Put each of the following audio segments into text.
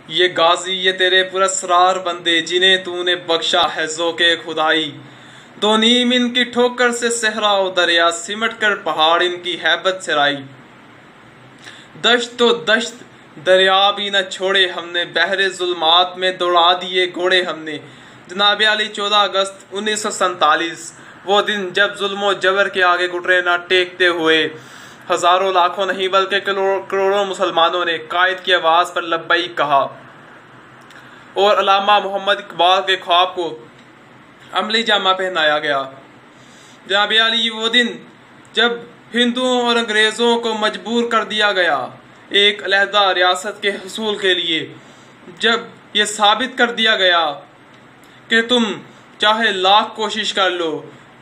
یہ غازی یہ تیرے پراسرار بندے جنہیں تو نے بخشا ہے ذوق خدائی، دو نیم ان کی ٹھوکر سے صحرا و دریا، سمٹ کر پہاڑ ان کی ہیبت سے رائی۔ دشت و دشت دریا بھی نہ چھوڑے ہم نے، بحر ظلمات میں دوڑا دیے گھوڑے ہم نے۔ جناب علی 14 اگست 1947 وہ دن جب ظلم و جبر کے آگے گھٹنے نہ ٹیکتے ہوئے ہزاروں لاکھوں نہیں بلکہ کروڑوں مسلمانوں نے قائد کی آواز پر لبیک کہا اور علامہ محمد اقبال کے خواب کو عملی جامہ پہنایا گیا۔ جناب علی وہ دن جب ہندوؤں اور انگریزوں کو مجبور کر دیا گیا ایک علیحدہ ریاست کے حصول کے لیے، جب یہ ثابت کر دیا گیا کہ تم چاہے لاکھ کوشش کر لو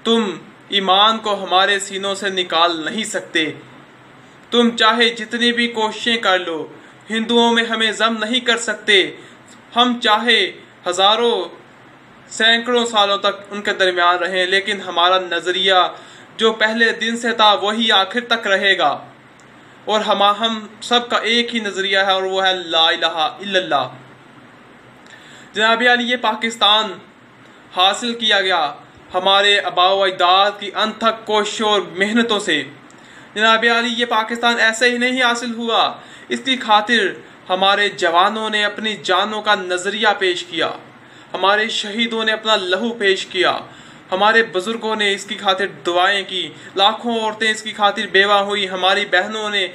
تم ایمان کو ہمارے سینوں سے نکال نہیں سکتے، تم چاہے جتنی بھی کوششیں کر لو ہندوؤں میں ہمیں ضم نہیں کر سکتے، ہم چاہے ہزاروں سینکڑوں سالوں تک ان کے درمیان رہیں لیکن ہمارا نظریہ جو پہلے دن سے تھا وہی آخر تک رہے گا، اور ہم سب کا ایک ہی نظریہ ہے اور وہ ہے لا الہ الا اللہ۔ جناب علی یہ پاکستان حاصل کیا گیا ہمارے آباء و اجداد کی انتھک کوششوں اور محنتوں سے۔ جناب علی یہ پاکستان ایسے ہی نہیں حاصل ہوا، اس کی خاطر ہمارے جوانوں نے اپنی جانوں کا نظریہ پیش کیا، ہمارے شہیدوں نے اپنا لہو پیش کیا، ہمارے بزرگوں نے اس کی خاطر دعائیں کی، لاکھوں عورتیں اس کی خاطر بیوہ ہوئی، ہماری بہنوں نے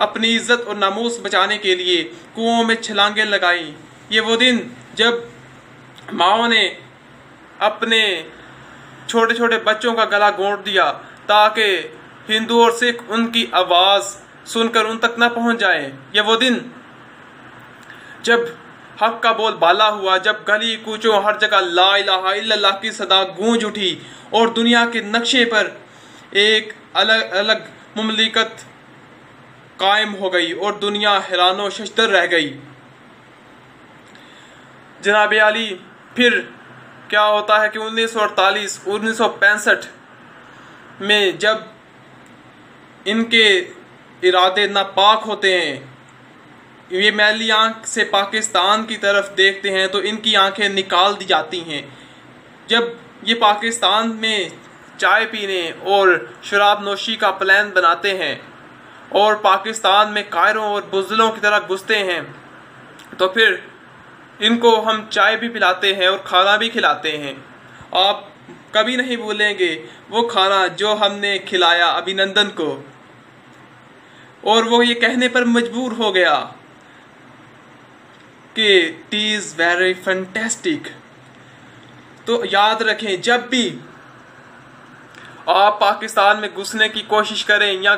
اپنی عزت اور ناموس بچانے کے لیے کنوؤں میں چھلانگیں لگائیں۔ یہ وہ دن جب ماؤں نے اپنے چھوٹے چھوٹے بچوں کا گلا گھونٹ دیا تاکہ ہندو اور سکھ ان کی آواز سن کر ان تک نہ پہنچ جائیں۔ یہ وہ دن جب حق کا بول بالا ہوا، جب گلی کوچوں ہر جگہ لا الہ الا اللہ کی صدا گونج اٹھی اور دنیا کے نقشے پر ایک الگ الگ مملکت قائم ہو گئی اور دنیا حیران و ششدر رہ گئی۔ جناب علی پھر کیا ہوتا ہے کہ 1948 1965 میں جب ان کے ارادے ناپاک ہوتے ہیں، یہ میلی آنکھ سے پاکستان کی طرف دیکھتے ہیں تو ان کی آنکھیں نکال دی جاتی ہیں۔ جب یہ پاکستان میں چائے پینے اور شراب نوشی کا پلان بناتے ہیں اور پاکستان میں قائروں اور بزدلوں کی طرح گھستے ہیں تو پھر ان کو ہم چائے بھی پلاتے ہیں اور کھانا بھی کھلاتے ہیں۔ آپ کبھی نہیں بھولیں گے وہ کھانا جو ہم نے کھلایا ابھینندن کو، اور وہ یہ کہنے پر مجبور ہو گیا کہ "It is very fantastic"۔ تو یاد رکھیں جب بھی آپ پاکستان میں گھسنے کی کوشش کریں یا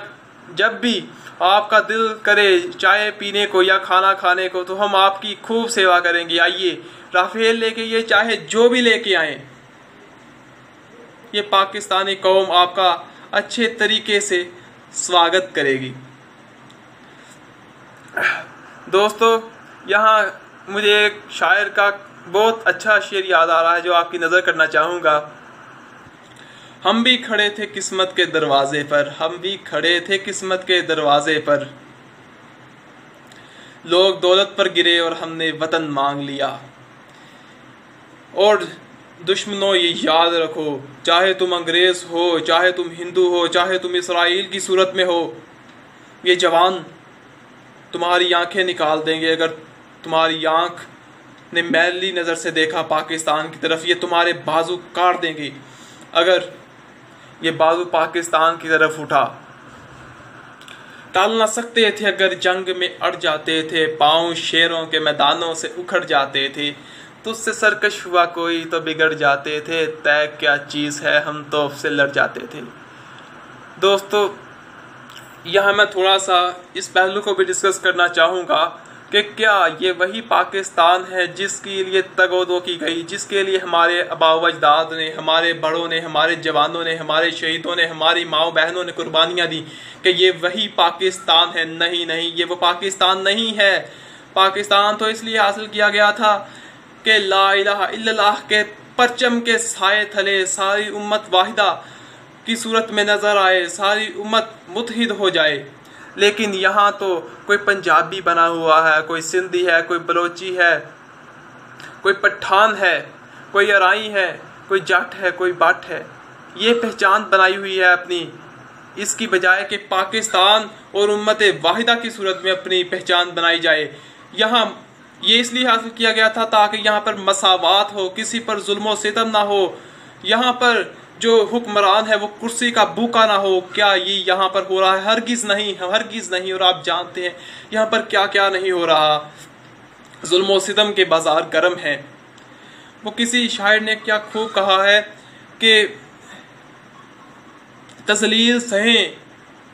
جب بھی آپ کا دل کرے چائے پینے کو یا کھانا کھانے کو تو ہم آپ کی خوب سیوا کریں گے۔ آئیے رافیل لے کے، یہ چاہے جو بھی لے کے آئیں، یہ پاکستانی قوم آپ کا اچھے طریقے سے سواگت کرے گی۔ دوستو یہاں مجھے ایک شاعر کا بہت اچھا شعر یاد آ رہا ہے جو آپ کی نظر کرنا چاہوں گا۔ ہم بھی کھڑے تھے قسمت کے دروازے پر، ہم بھی کھڑے تھے قسمت کے دروازے پر، لوگ دولت پر گرے اور ہم نے وطن مانگ لیا۔ اور دشمنوں یہ یاد رکھو، چاہے تم انگریز ہو، چاہے تم ہندو ہو، چاہے تم اسرائیل کی صورت میں ہو، یہ جوان تمہاری آنکھیں نکال دیں گے۔ اگر تمہاری آنکھ نے میلی نظر سے دیکھا پاکستان کی طرف، یہ تمہارے بازو کاٹ دیں گے۔ اگر یہ بازو پاکستان کی طرف اٹھا، ٹال نہ سکتے تھے اگر جنگ میں اڑ جاتے تھے، پاؤں شیروں کے میدانوں سے اکھڑ جاتے تھے، تجھ سے سرکش ہوا کوئی تو بگڑ جاتے تھے، طے کیا چیز ہے ہم تو سے لڑ جاتے تھے۔ دوستو یہاں میں تھوڑا سا اس پہلو کو بھی ڈسکس کرنا چاہوں گا کہ کیا یہ وہی پاکستان ہے جس کے لیے تگ و دو کی گئی، جس کے لیے ہمارے آباء و اجداد نے، ہمارے بڑوں نے، ہمارے جوانوں نے، ہمارے شہیدوں نے، ہماری ماؤں بہنوں نے قربانیاں دی، کہ یہ وہی پاکستان ہے؟ نہیں نہیں، یہ وہ پاکستان نہیں ہے۔ پاکستان تو اس لیے حاصل کیا گیا تھا کہ لا الہ الا اللہ کے پرچم کے سائے تھلے ساری امت واحدہ کی صورت میں نظر آئے، ساری امت متحد ہو جائے۔ لیکن یہاں تو کوئی پنجابی بنا ہوا ہے، کوئی سندھی ہے، کوئی بلوچی ہے، کوئی پٹھان ہے، کوئی ارائی ہے، کوئی جٹ ہے، کوئی بٹ ہے۔ یہ پہچان بنائی ہوئی ہے اپنی، اس کی بجائے کہ پاکستان اور امت واحدہ کی صورت میں اپنی پہچان بنائی جائے۔ یہاں یہ اس لیے حاصل کیا گیا تھا تاکہ یہاں پر مساوات ہو، کسی پر ظلم و ستم نہ ہو، یہاں پر جو حکمران ہے وہ کرسی کا بھوکا نہ ہو۔ کیا یہ یہاں پر ہو رہا ہے؟ ہرگز نہیں، ہرگز نہیں۔ اور آپ جانتے ہیں یہاں پر کیا کیا نہیں ہو رہا، ظلم و ستم کے بازار گرم ہیں۔ وہ کسی شاعر نے کیا خوب کہا ہے کہ تذلیل سہیں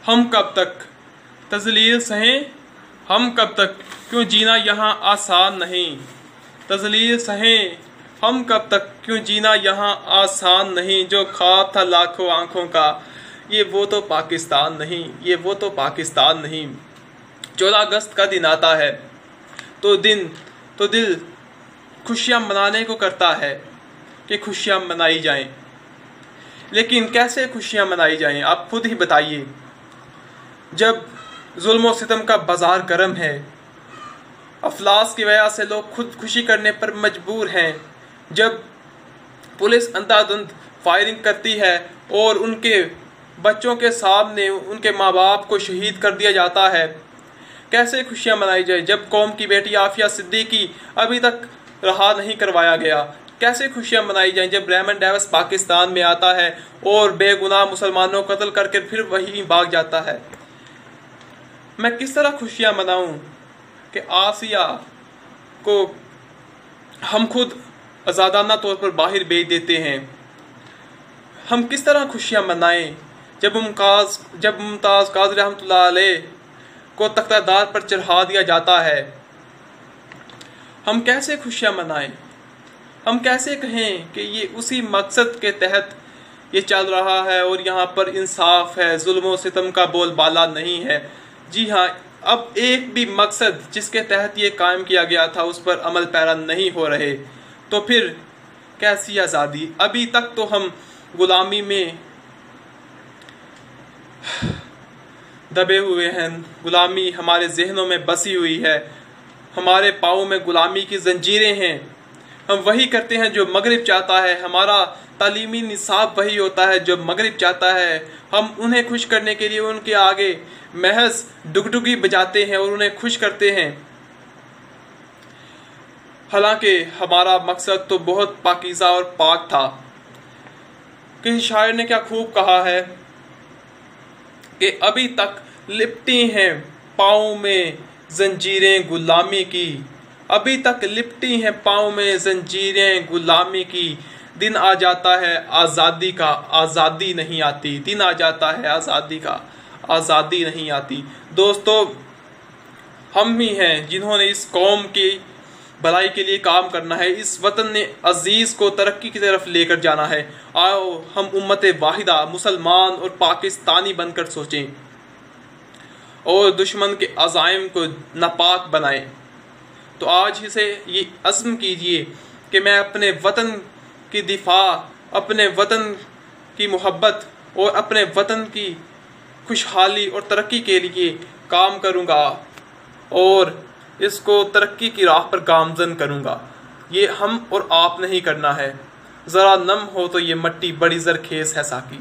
ہم کب تک، تذلیل سہیں ہم کب تک، کیوں جینا یہاں آسان نہیں، تذلیل سہیں ہم کب تک، کیوں جینا یہاں آسان نہیں، جو خواب تھا لاکھوں آنکھوں کا، یہ وہ تو پاکستان نہیں، یہ وہ تو پاکستان نہیں۔ 14 اگست کا دن آتا ہے تو دل خوشیاں منانے کو کرتا ہے کہ خوشیاں منائی جائیں، لیکن کیسے خوشیاں منائی جائیں آپ خود ہی بتائیے۔ جب ظلم و ستم کا بازار گرم ہے، افلاس کی وجہ سے لوگ خود خوشی کرنے پر مجبور ہیں، جب پولیس اندھا دھند فائرنگ کرتی ہے اور ان کے بچوں کے سامنے ان کے ماں باپ کو شہید کر دیا جاتا ہے، کیسے خوشیاں منائی جائیں؟ جب قوم کی بیٹی عافیہ صدیقی ابھی تک رہا نہیں کروایا گیا، کیسے خوشیاں منائی جائیں؟ جب ریمنڈ ڈیوس پاکستان میں آتا ہے اور بے گناہ مسلمانوں کو قتل کر کے پھر وہیں بھاگ جاتا ہے، میں کس طرح خوشیاں مناؤں کہ آسیہ کو ہم خود آزادانہ طور پر باہر بھیج دیتے ہیں؟ ہم کس طرح خوشیاں منائیں جب ممتاز قادری رحمۃ اللہ علیہ کو تختہ دار پر چڑھا دیا جاتا ہے؟ ہم کیسے خوشیاں منائیں؟ ہم کیسے کہیں کہ یہ اسی مقصد کے تحت یہ چل رہا ہے اور یہاں پر انصاف ہے، ظلم و ستم کا بول بالا نہیں ہے؟ جی ہاں، اب ایک بھی مقصد جس کے تحت یہ قائم کیا گیا تھا اس پر عمل پیرا نہیں ہو رہے، تو پھر کیسی آزادی؟ ابھی تک تو ہم غلامی میں دبے ہوئے ہیں، غلامی ہمارے ذہنوں میں بسی ہوئی ہے، ہمارے پاؤں میں غلامی کی زنجیریں ہیں، ہم وہی کرتے ہیں جو مغرب چاہتا ہے، ہمارا تعلیمی نصاب وہی ہوتا ہے جو مغرب چاہتا ہے، ہم انہیں خوش کرنے کے لیے ان کے آگے محض ڈگڈگی بجاتے ہیں اور انہیں خوش کرتے ہیں، حالانکہ ہمارا مقصد تو بہت پاکیزہ اور پاک تھا۔ کسی شاعر نے کیا خوب کہا ہے کہ ابھی تک لپٹی ہیں پاؤں میں زنجیریں غلامی کی، ابھی تک لپٹی ہیں پاؤں میں زنجیریں غلامی کی، دن آ جاتا ہے آزادی کا، آزادی نہیں آتی، دن آ جاتا ہے آزادی کا، آزادی نہیں آتی۔ دوستو، ہم ہی ہیں جنہوں نے اس قوم کی بھلائی کے لیے کام کرنا ہے، اس وطن عزیز کو ترقی کی طرف لے کر جانا ہے۔ آؤ ہم امت واحدہ مسلمان اور پاکستانی بن کر سوچیں اور دشمن کے عزائم کو ناپاک بنائیں۔ تو آج ہی سے یہ عزم کیجئے کہ میں اپنے وطن کی دفاع، اپنے وطن کی محبت اور اپنے وطن کی خوشحالی اور ترقی کے لیے کام کروں گا اور اس کو ترقی کی راہ پر گامزن کروں گا۔ یہ ہم اور آپ نہیں کرنا ہے، ذرا نم ہو تو یہ مٹی بڑی زرخیز ہے ساقی۔